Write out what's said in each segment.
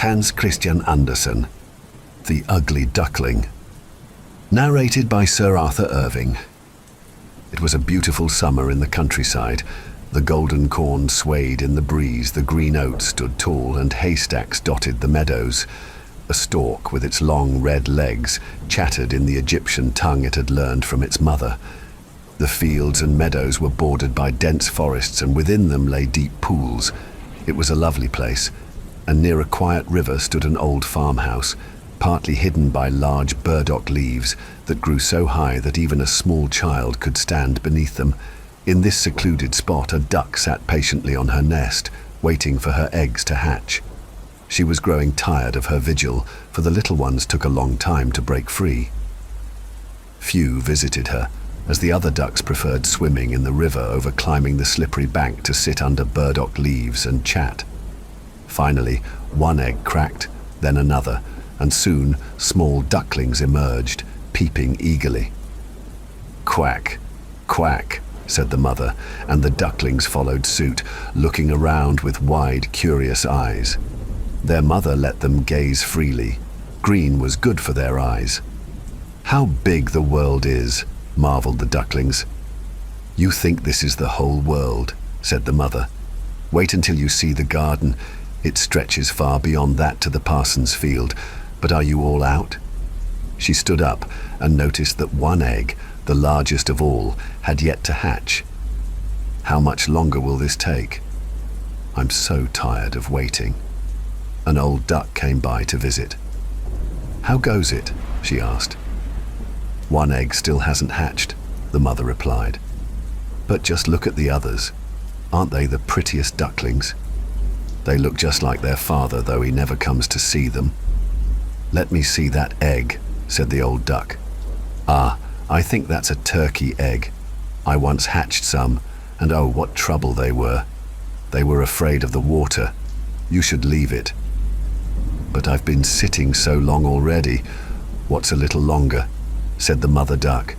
Hans Christian Andersen, The Ugly Duckling. Narrated by Sir Arthur Irving. It was a beautiful summer in the countryside. The golden corn swayed in the breeze, the green oats stood tall, and haystacks dotted the meadows. A stork with its long red legs chattered in the Egyptian tongue it had learned from its mother. The fields and meadows were bordered by dense forests, and within them lay deep pools. It was a lovely place, and near a quiet river stood an old farmhouse, partly hidden by large burdock leaves that grew so high that even a small child could stand beneath them. In this secluded spot, a duck sat patiently on her nest, waiting for her eggs to hatch. She was growing tired of her vigil, for the little ones took a long time to break free. Few visited her, as the other ducks preferred swimming in the river over climbing the slippery bank to sit under burdock leaves and chat. Finally, one egg cracked, then another, and soon small ducklings emerged, peeping eagerly. "Quack, quack," said the mother, and the ducklings followed suit, looking around with wide, curious eyes. Their mother let them gaze freely. Green was good for their eyes. "How big the world is," marveled the ducklings. "You think this is the whole world," said the mother. "Wait until you see the garden. It stretches far beyond that to the parson's field. But are you all out?" She stood up and noticed that one egg, the largest of all, had yet to hatch. "How much longer will this take? I'm so tired of waiting." An old duck came by to visit. "How goes it?" she asked. "One egg still hasn't hatched," the mother replied. "But just look at the others. Aren't they the prettiest ducklings? They look just like their father, though he never comes to see them." "Let me see that egg," said the old duck. "Ah, I think that's a turkey egg. I once hatched some, and oh, what trouble they were. They were afraid of the water. You should leave it." "But I've been sitting so long already. What's a little longer?" said the mother duck.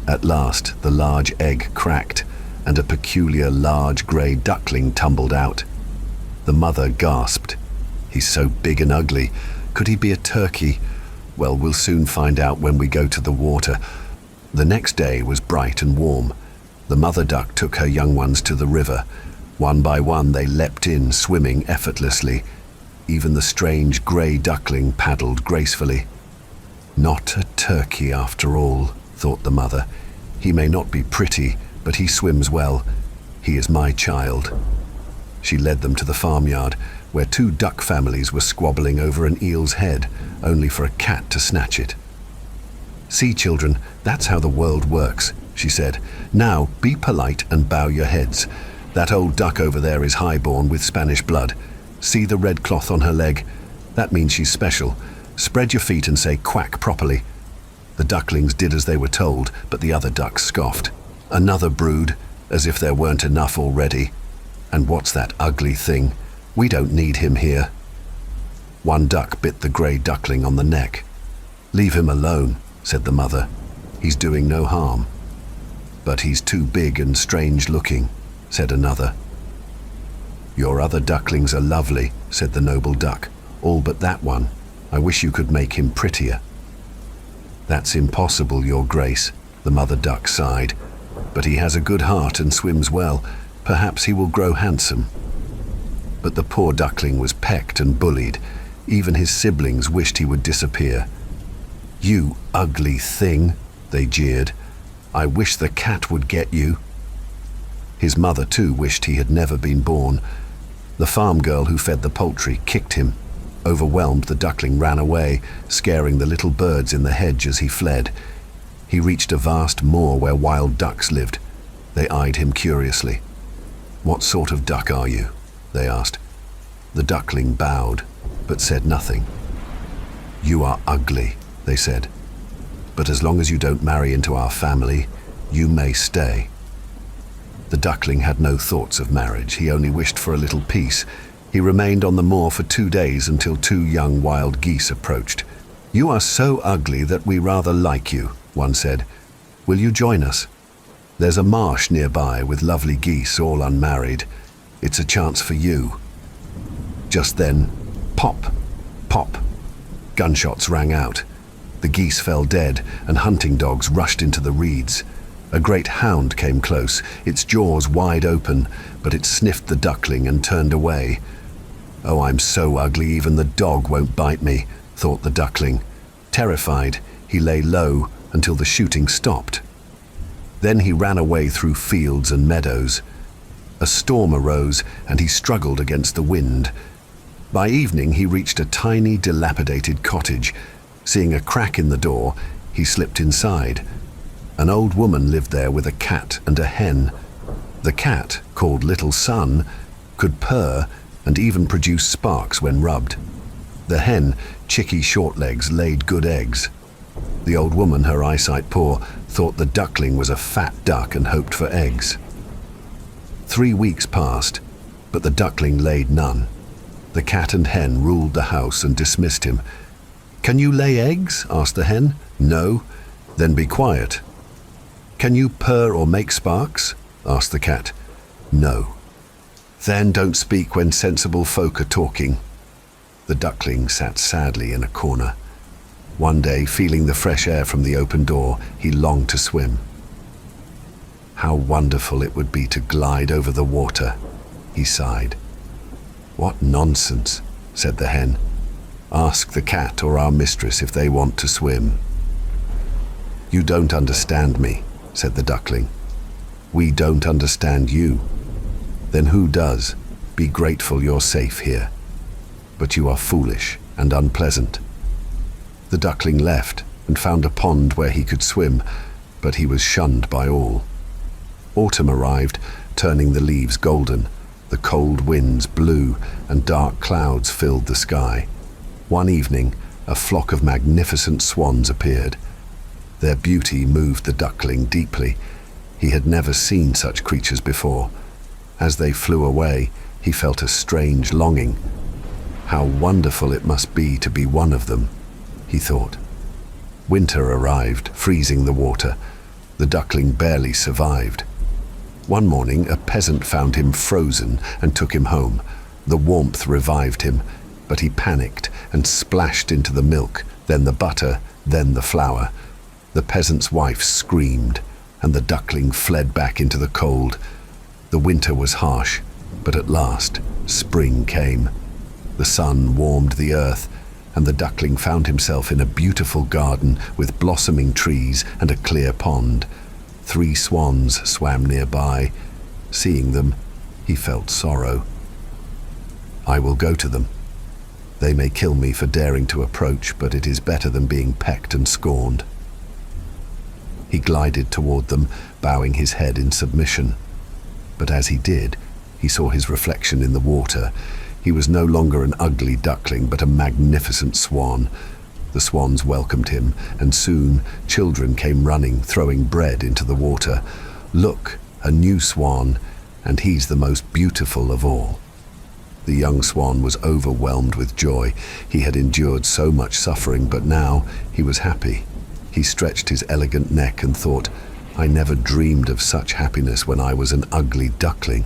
At last, the large egg cracked, and a peculiar large grey duckling tumbled out. The mother gasped. "He's so big and ugly. Could he be a turkey? Well, we'll soon find out when we go to the water." The next day was bright and warm. The mother duck took her young ones to the river. One by one they leapt in, swimming effortlessly. Even the strange grey duckling paddled gracefully. "Not a turkey after all," thought the mother. "He may not be pretty, but he swims well. He is my child." She led them to the farmyard, where two duck families were squabbling over an eel's head, only for a cat to snatch it. "See, children, that's how the world works," she said. "Now, be polite and bow your heads. That old duck over there is highborn with Spanish blood. See the red cloth on her leg? That means she's special. Spread your feet and say quack properly." The ducklings did as they were told, but the other ducks scoffed. "Another brood, as if there weren't enough already. And what's that ugly thing? We don't need him here." One duck bit the grey duckling on the neck. "Leave him alone," said the mother. "He's doing no harm." "But he's too big and strange looking," said another. "Your other ducklings are lovely," said the noble duck. "All but that one. I wish you could make him prettier." "That's impossible, your grace," the mother duck sighed. "But he has a good heart and swims well. Perhaps he will grow handsome." But the poor duckling was pecked and bullied. Even his siblings wished he would disappear. "You ugly thing," they jeered. "I wish the cat would get you." His mother too wished he had never been born. The farm girl who fed the poultry kicked him. Overwhelmed, the duckling ran away, scaring the little birds in the hedge as he fled. He reached a vast moor where wild ducks lived. They eyed him curiously. "What sort of duck are you?" they asked. The duckling bowed, but said nothing. "You are ugly," they said. "But as long as you don't marry into our family, you may stay." The duckling had no thoughts of marriage. He only wished for a little peace. He remained on the moor for 2 days until 2 young wild geese approached. "You are so ugly that we rather like you," one said. "Will you join us? There's a marsh nearby with lovely geese, all unmarried. It's a chance for you." Just then, Pop, pop. Gunshots rang out. The geese fell dead, and hunting dogs rushed into the reeds. A great hound came close, its jaws wide open, but it sniffed the duckling and turned away. "Oh, I'm so ugly, even the dog won't bite me," thought the duckling. Terrified, he lay low until the shooting stopped. Then he ran away through fields and meadows. A storm arose, and he struggled against the wind. By evening, he reached a tiny, dilapidated cottage. Seeing a crack in the door, he slipped inside. An old woman lived there with a cat and a hen. The cat, called Little Sun, could purr and even produce sparks when rubbed. The hen, Chicky Shortlegs, laid good eggs. The old woman, her eyesight poor, thought the duckling was a fat duck and hoped for eggs. 3 weeks passed, but the duckling laid none. The cat and hen ruled the house and dismissed him. "Can you lay eggs?" asked the hen. "No." "Then be quiet." "Can you purr or make sparks?" asked the cat. "No." "Then don't speak when sensible folk are talking." The duckling sat sadly in a corner. One day, feeling the fresh air from the open door, he longed to swim. How wonderful it would be to glide over the water, he sighed. "What nonsense," said the hen. "Ask the cat or our mistress if they want to swim." "You don't understand me," said the duckling. "We don't understand you." "Then who does? Be grateful you're safe here. But you are foolish and unpleasant." The duckling left and found a pond where he could swim, but he was shunned by all. Autumn arrived, turning the leaves golden. The cold winds blew and dark clouds filled the sky. One evening, a flock of magnificent swans appeared. Their beauty moved the duckling deeply. He had never seen such creatures before. As they flew away, he felt a strange longing. How wonderful it must be to be one of them, he thought. Winter arrived, freezing the water. The duckling barely survived. One morning, a peasant found him frozen and took him home. The warmth revived him, but he panicked and splashed into the milk, then the butter, then the flour. The peasant's wife screamed, and the duckling fled back into the cold. The winter was harsh, but at last, spring came. The sun warmed the earth, and the duckling found himself in a beautiful garden with blossoming trees and a clear pond. 3 swans swam nearby. Seeing them, he felt sorrow. "I will go to them. They may kill me for daring to approach, but it is better than being pecked and scorned." He glided toward them, bowing his head in submission. But as he did, he saw his reflection in the water. He was no longer an ugly duckling, but a magnificent swan. The swans welcomed him, and soon children came running, throwing bread into the water. "Look, a new swan, and he's the most beautiful of all." The young swan was overwhelmed with joy. He had endured so much suffering, but now he was happy. He stretched his elegant neck and thought, "I never dreamed of such happiness when I was an ugly duckling."